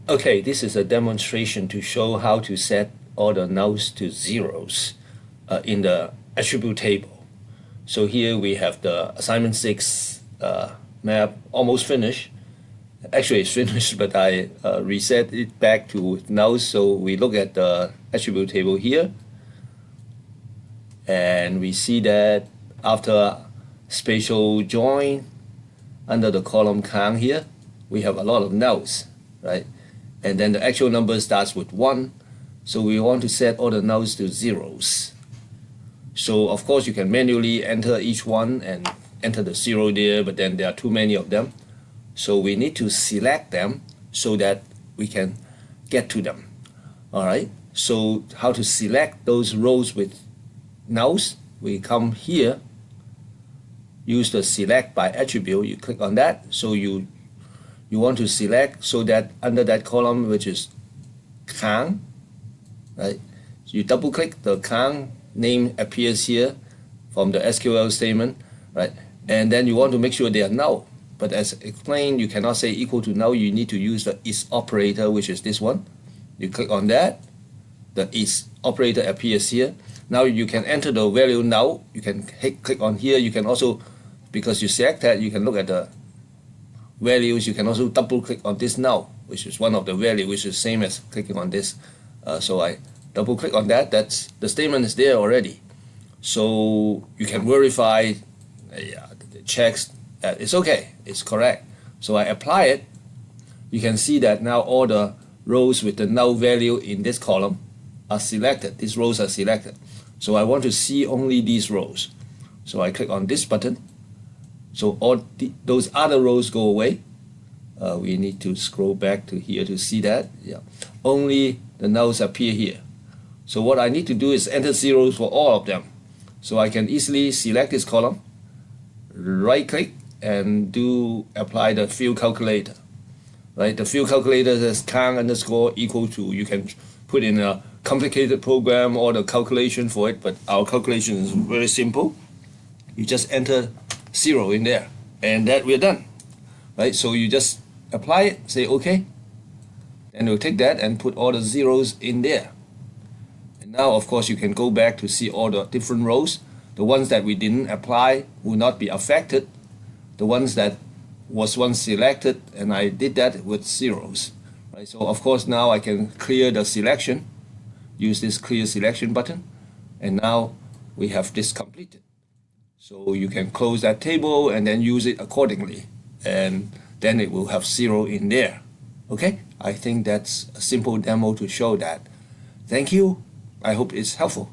Okay, this is a demonstration to show how to set all the nulls to zeros in the attribute table. So here we have the assignment 6 map almost finished. Actually, it's finished, but I reset it back to nulls. So we look at the attribute table here, and we see that after spatial join under the column count here, we have a lot of nulls, right? And then the actual number starts with 1. So we want to set all the nulls to zeros. So of course you can manually enter each one and enter the 0 there, but then there are too many of them. So we need to select them so that we can get to them. All right, so how to select those rows with nulls? We come here, use the select by attribute, you click on that. So you want to select so that under that column, which is count, right? You double click, the count name appears here from the SQL statement, right? And then you want to make sure they are null. But as explained, you cannot say equal to null. You need to use the is operator, which is this one. You click on that, the is operator appears here. Now you can enter the value null. You can click on here. You can also, because you select that, you can look at the values. You can also double click on this null, which is one of the value, which is same as clicking on this. So I double click on that. That's the statement is there already. So you can verify the checks that it's okay, it's correct. So I apply it. You can see that now all the rows with the null value in this column are selected. These rows are selected. So I want to see only these rows. So I click on this button. So all those other rows go away. We need to scroll back to here to see that. Yeah, only the nulls appear here. So what I need to do is enter zeros for all of them. So I can easily select this column, right click, and apply the field calculator. Right, the field calculator says count underscore equal to. You can put in a complicated program or the calculation for it, but our calculation is very simple. You just enter 0 in there, and that we're done. Right, so you just apply it, say okay, and we'll take that and put all the zeros in there. And now of course you can go back to see all the different rows. The ones that we didn't apply will not be affected. The ones that was once selected, and I did that with zeros. Right, so of course now I can clear the selection, use this clear selection button, and now we have this completed. So you can close that table and then use it accordingly, and then it will have 0 in there. Okay, I think that's a simple demo to show that. Thank you. I hope it's helpful.